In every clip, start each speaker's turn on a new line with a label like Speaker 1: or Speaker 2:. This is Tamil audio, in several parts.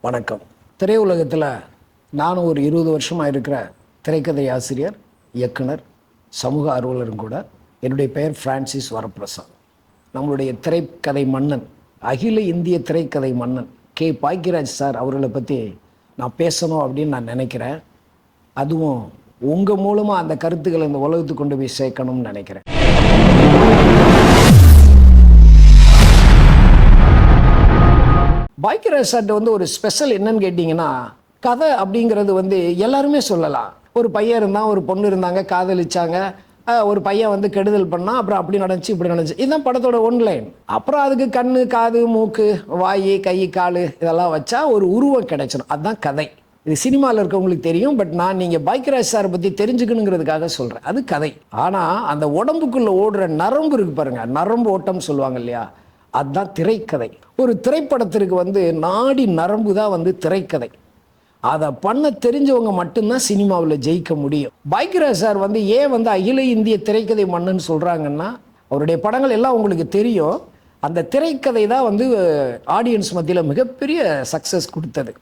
Speaker 1: வணக்கம். திரையுலகத்தில் நானும் ஒரு 20 வருஷமாக இருக்கிற திரைக்கதை ஆசிரியர், இயக்குனர், சமூக ஆர்வலரும் கூட. என்னுடைய பெயர் ஃப்ரான்சிஸ் வரப்பிரசாத். நம்மளுடைய திரைக்கதை மன்னன், அகில இந்திய திரைக்கதை மன்னன் கே. பாக்கியராஜ் சார் அவர்களை பற்றி நான் பேசணும் அப்படின்னு நான் நினைக்கிறேன். அதுவும் உங்கள் மூலமாக அந்த கருத்துக்களை இந்த உலகத்துக்கு கொண்டு போய் சேர்க்கணும்னு நினைக்கிறேன். பாக்கியராஜ் சார்ட்ட ஒரு ஸ்பெஷல் என்னன்னு கேட்டிங்கன்னா, கதை அப்படிங்கிறது எல்லாருமே சொல்லலாம். ஒரு பையன் இருந்தான், ஒரு பொண்ணு இருந்தாங்க, காதலிச்சாங்க, ஒரு பையன் கெடுதல் பண்ணான், அப்புறம் அப்படி நடந்துச்சு இப்படி நடந்துச்சு. இதுதான் படத்தோட ஒன்லைன். அப்புறம் அதுக்கு கண்ணு, காது, மூக்கு, வாய், கை, கால் இதெல்லாம் வச்சா ஒரு உருவம் கிடைச்சிடும். அதுதான் கதை. இது சினிமாவில் இருக்கவங்களுக்கு தெரியும். பட் நான் நீங்கள் பாக்கியராஜ் சாரை பற்றி தெரிஞ்சுக்கணுங்கிறதுக்காக சொல்கிறேன். அது கதை. ஆனால் அந்த உடம்புக்குள்ளே ஓடுற நரம்பு இருக்கு பாருங்க, நரம்பு ஓட்டம் சொல்லுவாங்க இல்லையா, அதுதான் திரைக்கதை. ஒரு திரைப்படத்திற்கு நாடி நரம்பு தான் திரைக்கதை. அதை பண்ண தெரிஞ்சவங்க மட்டும்தான் சினிமாவில் ஜெயிக்க முடியும். பாக்கியராஜ் சார் ஏன் அகில இந்திய திரைக்கதை மன்னன் சொல்கிறாங்கன்னா, அவருடைய படங்கள் எல்லாம் உங்களுக்கு தெரியும். அந்த திரைக்கதை தான் ஆடியன்ஸ் மத்தியில் மிகப்பெரிய சக்ஸஸ் கொடுத்தது.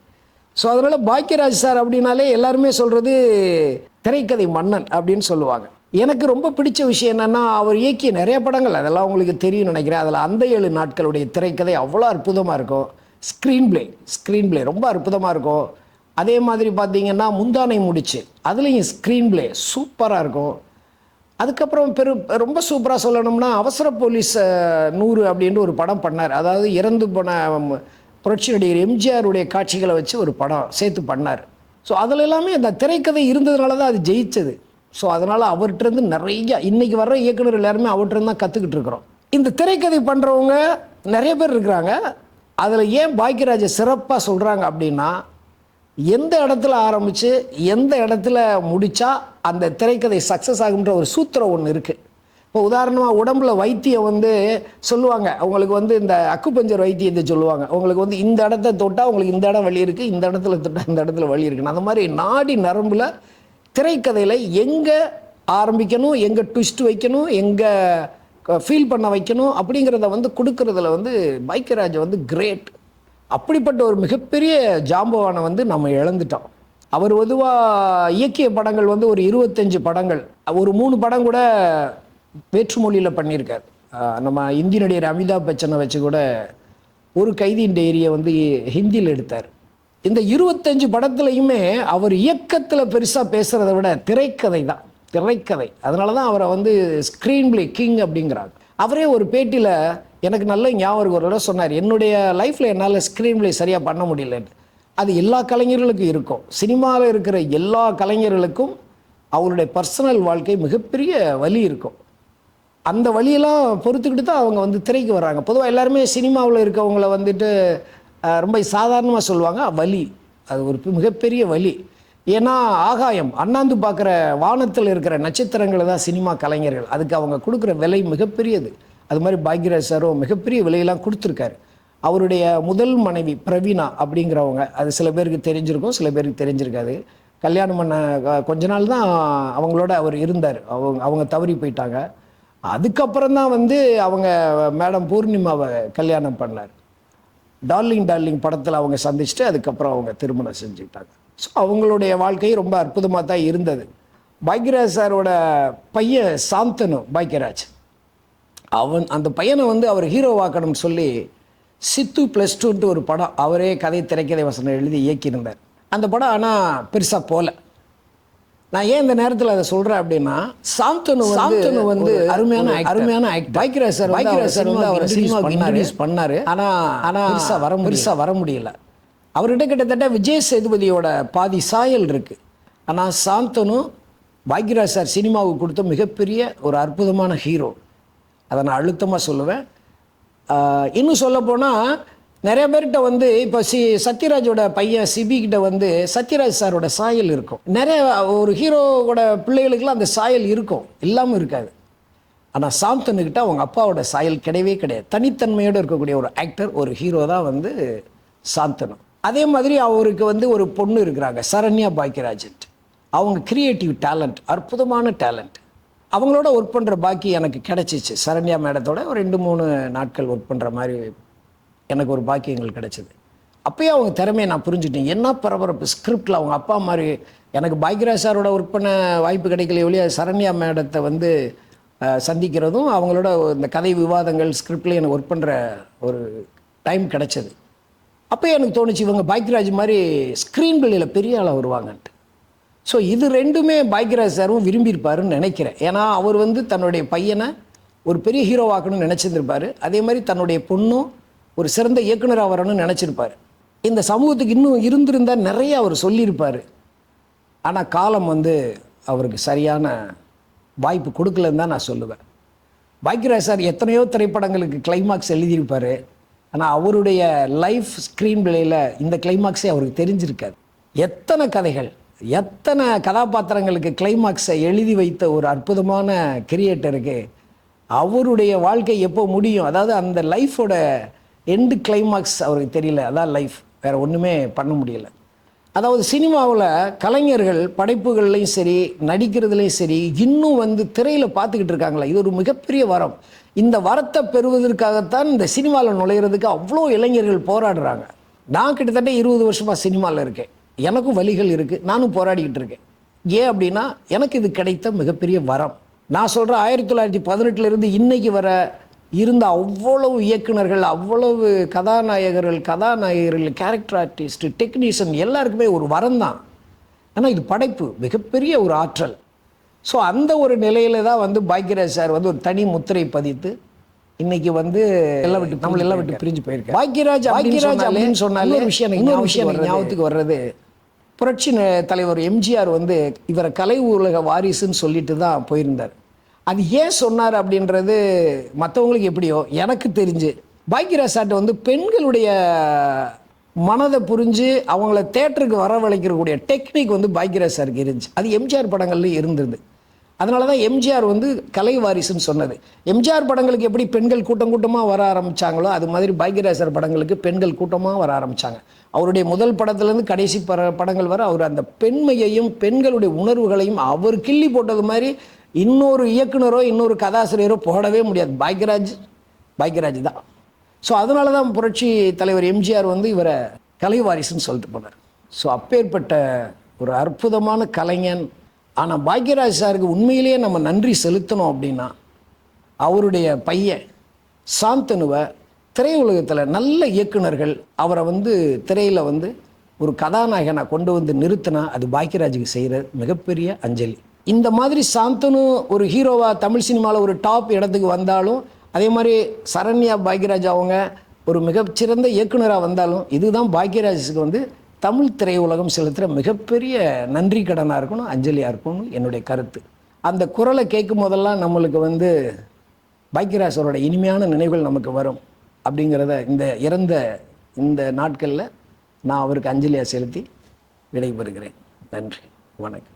Speaker 1: ஸோ அதனால் பாக்கியராஜ் சார் அப்படின்னாலே எல்லாருமே சொல்கிறது திரைக்கதை மன்னன் அப்படின்னு சொல்லுவாங்க. எனக்கு ரொம்ப பிடிச்ச விஷயம் என்னென்னா, அவர் இயக்கிய நிறைய படங்கள், அதெல்லாம் உங்களுக்கு தெரியும் நினைக்கிறேன். அதில் அந்த 7 நாட்களுடைய திரைக்கதை அவ்வளோ அற்புதமாக இருக்கும். ஸ்க்ரீன் பிளே ரொம்ப அற்புதமாக இருக்கும். அதே மாதிரி பார்த்தீங்கன்னா முந்தானை முடிச்சு, அதுலேயும் ஸ்க்ரீன் பிளே சூப்பராக இருக்கும். அதுக்கப்புறம் ரொம்ப சூப்பராக சொல்லணும்னா, அவசர போலீஸ் 100 அப்படின்ட்டு ஒரு படம் பண்ணார். அதாவது இறந்து போன புரட்சி நடிகர் எம்ஜிஆருடைய காட்சிகளை வச்சு ஒரு படம் சேர்த்து பண்ணார். ஸோ அதில் எல்லாமே அந்த திரைக்கதை இருந்ததுனால தான் அது ஜெயிச்சது. ஸோ அதனால் அவர்கிட்டருந்து நிறைய இன்றைக்கி வர்ற இயக்குனர் எல்லாருமே அவர்கிட்ட தான் கற்றுக்கிட்டு இருக்கிறோம். இந்த திரைக்கதை பண்ணுறவங்க நிறைய பேர் இருக்கிறாங்க. அதில் ஏன் பாக்கியராஜை சிறப்பாக சொல்கிறாங்க அப்படின்னா, எந்த இடத்துல ஆரம்பித்து எந்த இடத்துல முடித்தா அந்த திரைக்கதை சக்ஸஸ் ஆகுன்ற ஒரு சூத்திரம் ஒன்று இருக்குது. இப்போ உதாரணமாக உடம்புல வைத்தியம் சொல்லுவாங்க. அவங்களுக்கு இந்த அக்குபஞ்சர் வைத்தியத்தை சொல்லுவாங்க. உங்களுக்கு இந்த இடத்த தொட்டால் உங்களுக்கு இந்த இடம் வலி இருக்குது, இந்த இடத்துல தொட்டால் இந்த இடத்துல வலி இருக்குன்னு. அந்த மாதிரி நாடி நரம்பில் திரைக்கதையில் எங்கே ஆரம்பிக்கணும், எங்கே ட்விஸ்ட் வைக்கணும், எங்கே ஃபீல் பண்ண வைக்கணும் அப்படிங்கிறத கொடுக்கறதுல பாக்கியராஜ் கிரேட். அப்படிப்பட்ட ஒரு மிகப்பெரிய ஜாம்பவானை நம்ம இழந்துட்டோம். அவர் பொதுவாக இயக்கிய படங்கள் ஒரு 25 படங்கள், ஒரு 3 படம் கூட வேற்று மொழியில் பண்ணியிருக்கார். நம்ம இந்தி நடிகர் அமிதாப் பச்சனை வச்சு கூட ஒரு கைதியின் டைரியை ஹிந்தியில் எடுத்தார். இந்த 25 படத்துலையுமே அவர் இயக்கத்தில் பெருசாக பேசுகிறத விட திரைக்கதை தான், திரைக்கதை. அதனால தான் அவரை ஸ்க்ரீன் பிளே கிங் அப்படிங்கிறாங்க. அவரே ஒரு பேட்டியில் எனக்கு நல்ல ஞாபகம் ஒரு சொன்னார், என்னுடைய லைஃப்பில் என்னால் ஸ்க்ரீன் பிளே சரியாக பண்ண முடியலன்னு. அது எல்லா கலைஞர்களுக்கும் இருக்கும். சினிமாவில் இருக்கிற எல்லா கலைஞர்களுக்கும் அவருடைய பர்சனல் வாழ்க்கை மிகப்பெரிய வலி இருக்கும். அந்த வழியெல்லாம் பொறுத்துக்கிட்டு தான் அவங்க திரைக்கு வர்றாங்க. பொதுவாக எல்லாருமே சினிமாவில் இருக்கவங்கள ரொம்ப சாதாரணமாக சொல்லுவாங்க. வலி, அது ஒரு மிகப்பெரிய வலி. ஏன்னா ஆகாயம் அண்ணாந்து பார்க்குற வானத்தில் இருக்கிற நட்சத்திரங்களை தான் சினிமா கலைஞர்கள். அதுக்கு அவங்க கொடுக்குற விலை மிகப்பெரியது. அது மாதிரி பாக்கியராஜ் சாரும் மிகப்பெரிய விலையெல்லாம் கொடுத்துருக்காரு. அவருடைய முதல் மனைவி பிரவீனா அப்படிங்கிறவங்க, அது சில பேருக்கு தெரிஞ்சிருக்கும், சில பேருக்கு தெரிஞ்சிருக்காது. கல்யாணம் பண்ண கொஞ்ச நாள் தான் அவங்களோட அவர் இருந்தார். அவங்க தவறி போயிட்டாங்க. அதுக்கப்புறம் தான் அவங்க மேடம் பூர்ணிமாவை கல்யாணம் பண்ணார். டார்லிங் படத்தில் அவங்க சந்திச்சுட்டு அதுக்கப்புறம் அவங்க திருமணம் செஞ்சுக்கிட்டாங்க. ஸோ அவங்களுடைய வாழ்க்கை ரொம்ப அற்புதமாக தான் இருந்தது. பாக்கியராஜ் சாரோட பையன் சாந்தனு பாக்கியராஜ், அந்த பையனை அவர் ஹீரோவாக்கணும்னு சொல்லி சித்து +2 ஒரு படம் அவரே கதை திரைக்கதை வசனம் எழுதி இயக்கியிருந்தார். அந்த படம் ஆனால் பெருசாக போகல. நான் ஏன் இந்த நேரத்தில் அதை சொல்கிறேன் அப்படின்னா, சாந்தனு அருமையான பாக்கியராஜ் சார் அவரை சினிமாவுக்கு இன்ட்ரடியூஸ் பண்ணார். ஆனால் பெருசாக வர முடியல. அவர்கிட்ட கிட்டத்தட்ட விஜய் சேதுபதியோட பாதி சாயல் இருக்குது. ஆனால் சாந்தனு பாக்கியராஜ் சார் சினிமாவுக்கு கொடுத்த மிகப்பெரிய ஒரு அற்புதமான ஹீரோ. அதை நான் அழுத்தமாக சொல்லுவேன். இன்னும் சொல்லப்போனால் நிறைய பேர்கிட்ட இப்போ சத்யராஜோட பையன் சிபிக்கிட்ட சத்யராஜ் சாரோட சாயல் இருக்கும். நிறைய ஒரு ஹீரோவோட பிள்ளைகளுக்கெல்லாம் அந்த சாயல் இருக்கும், இல்லாமல் இருக்காது. ஆனால் சாந்தனுக்கிட்ட அவங்க அப்பாவோட சாயல் கிடையவே கிடையாது. தனித்தன்மையோடு இருக்கக்கூடிய ஒரு ஆக்டர், ஒரு ஹீரோ தான் சாந்தனு. அதே மாதிரி அவருக்கு ஒரு பொண்ணு இருக்கிறாங்க, சரண்யா பாக்கியராஜன். அவங்க கிரியேட்டிவ் டேலண்ட், அற்புதமான டேலண்ட். அவங்களோட ஒர்க் பண்ணுற பாக்கி எனக்கு கிடைச்சிச்சு. சரண்யா மேடத்தோட ஒரு 2-3 நாட்கள் ஒர்க் பண்ணுற மாதிரி எனக்கு ஒரு பாக்கியங்கள் கிடைச்சிது. அப்பயே அவங்க திறமையை நான் புரிஞ்சுட்டேன். என்ன பரபரப்பு ஸ்கிரிப்டில் அவங்க அப்பா மாதிரி. எனக்கு பாக்யராஜ் சாரோட ஒர்க் பண்ண வாய்ப்பு கிடைக்கல ஒழிய சரண்யா மேடத்தை வந்து சந்திக்கிறதும் அவங்களோட இந்த கதை விவாதங்கள் ஸ்கிரிப்டில் எனக்கு ஒர்க் பண்ணுற ஒரு டைம் கிடைச்சது. அப்போ எனக்கு தோணுச்சு இவங்க பாக்யராஜ் மாதிரி ஸ்க்ரீன் பிள்ளையில் பெரிய ஆளாக வருவாங்கன்ட்டு. ஸோ இது ரெண்டுமே பாக்யராஜ் சாரும் விரும்பியிருப்பாருன்னு நினைக்கிறேன். ஏன்னா அவர் வந்து தன்னுடைய பையனை ஒரு பெரிய ஹீரோவாக்கணும்னு நினச்சிருந்திருப்பார். அதே மாதிரி தன்னுடைய பொண்ணும் ஒரு சிறந்த இயக்குனராக வரணும்னு நினச்சிருப்பார். இந்த சமூகத்துக்கு இன்னும் இருந்திருந்தால் நிறைய அவர் சொல்லியிருப்பார். ஆனால் காலம் வந்து அவருக்கு சரியான வாய்ப்பு கொடுக்கலன்னு தான் நான் சொல்லுவேன். பாக்யராஜ் சார் எத்தனையோ திரைப்படங்களுக்கு கிளைமாக்ஸ் எழுதியிருப்பார். ஆனால் அவருடைய லைஃப் ஸ்க்ரீன் பிளேயில் இந்த கிளைமாக்ஸே அவருக்கு தெரிஞ்சிருக்காது. எத்தனை கதைகள், எத்தனை கதாபாத்திரங்களுக்கு கிளைமாக்ஸை எழுதி வைத்த ஒரு அற்புதமான கிரியேட்டருக்கு அவருடைய வாழ்க்கை எப்போ முடியும், அதாவது அந்த லைஃபோட எண்டு கிளைமாக்ஸ் அவருக்கு தெரியல. அதான் லைஃப், வேறு ஒன்றுமே பண்ண முடியலை. அதாவது சினிமாவில் கலைஞர்கள் படைப்புகள்லையும் சரி நடிக்கிறதுலையும் சரி இன்னும் வந்து திரையில் பார்த்துக்கிட்டு இருக்காங்களே, இது ஒரு மிகப்பெரிய வரம். இந்த வரத்தை பெறுவதற்காகத்தான் இந்த சினிமாவில் நுழையிறதுக்கு அவ்வளோ இளைஞர்கள் போராடுறாங்க. நான் கிட்டத்தட்ட 20 வருஷமாக சினிமாவில் இருக்கேன். எனக்கும் வழிகள் இருக்குது, நானும் போராடிக்கிட்டு இருக்கேன். ஏன் அப்படின்னா எனக்கு இது கிடைத்த மிகப்பெரிய வரம். நான் சொல்கிறேன் 1918 இன்னைக்கு வர இருந்த அவ்வளவு இயக்குனர்கள், அவ்வளவு கதாநாயகர்கள், கேரக்டர் ஆர்டிஸ்ட், டெக்னீஷியன் எல்லாருக்குமே ஒரு வரம் தான். ஆனால் இது படைப்பு, மிகப்பெரிய ஒரு ஆற்றல். ஸோ அந்த ஒரு நிலையில தான் வந்து பாக்யராஜ் சார் வந்து ஒரு தனி முத்திரை பதித்து இன்னைக்கு வந்து எல்லாம் விட்டு பிரிஞ்சு போயிருக்காரு. பாக்யராஜ் அப்படின்னு சொன்னாலே இன்னொரு விஷயம் ஞாபகத்துக்கு வர்றது, புரட்சி தலைவர் எம்ஜிஆர் வந்து இவரை கலை உலக வாரிசுன்னு சொல்லிட்டு தான் போயிருந்தார். அது ஏன் சொன்னார் அப்படின்றது மற்றவங்களுக்கு எப்படியோ, எனக்கு தெரிஞ்சு பாக்யராஜ் சார்ட்ட வந்து பெண்களுடைய மனதை புரிஞ்சு அவங்கள தேட்டருக்கு வரவழைக்கக்கூடிய டெக்னிக் வந்து பாக்யராஜ் சாருக்கு இருந்துச்சு. அது எம்ஜிஆர் படங்கள்லையும் இருந்தது. அதனால தான் எம்ஜிஆர் வந்து கலை வாரிசுன்னு சொன்னது. எம்ஜிஆர் படங்களுக்கு எப்படி பெண்கள் கூட்டம் கூட்டமாக வர ஆரம்பித்தாங்களோ அது மாதிரி பாக்யராஜ் சார் படங்களுக்கு பெண்கள் கூட்டமாக வர ஆரம்பித்தாங்க. அவருடைய முதல் படத்துலேருந்து கடைசி படங்கள் வர அவர் அந்த பெண்மையையும் பெண்களுடைய உணர்வுகளையும் அவர் கிள்ளி போட்டது மாதிரி இன்னொரு இயக்குனரோ இன்னொரு கதாசிரியரோ போடவே முடியாது. பாக்யராஜ் தான். ஸோ அதனால தான் புரட்சி தலைவர் எம்ஜிஆர் வந்து இவரை கலை வாரிசுன்னு சொல்லிட்டு போனார். ஸோ அப்பேற்பட்ட ஒரு அற்புதமான கலைஞன். ஆனால் பாக்யராஜ் சாருக்கு உண்மையிலேயே நம்ம நன்றி செலுத்தணும் அப்படின்னா அவருடைய பையன் சாந்தனுவை திரையுலகத்தில் நல்ல இயக்குனர்கள் அவரை வந்து திரையில் வந்து ஒரு கதாநாயகனை கொண்டு வந்து நிறுத்தினா அது பாக்யராஜுக்கு செய்கிற மிகப்பெரிய அஞ்சலி. இந்த மாதிரி சாந்தனு ஒரு ஹீரோவாக தமிழ் சினிமாவில் ஒரு டாப் இடத்துக்கு வந்தாலும், அதே மாதிரி சரண்யா பாக்யராஜ் அவங்க ஒரு மிகச்சிறந்த இயக்குனராக வந்தாலும், இதுதான் பாக்யராஜுக்கு வந்து தமிழ் திரையுலகம் செலுத்துகிற மிகப்பெரிய நன்றி கடனாக இருக்கணும், அஞ்சலியாக இருக்கணும்னு என்னுடைய கருத்து. அந்த குரலை கேட்கும் போதெல்லாம் நம்மளுக்கு வந்து பாக்யராஜரோட இனிமையான நினைவுகள் நமக்கு வரும். அப்படிங்கிறத இந்த நாட்களில் நான் அவருக்கு அஞ்சலியாக செலுத்தி விடைபெறுகிறேன். நன்றி, வணக்கம்.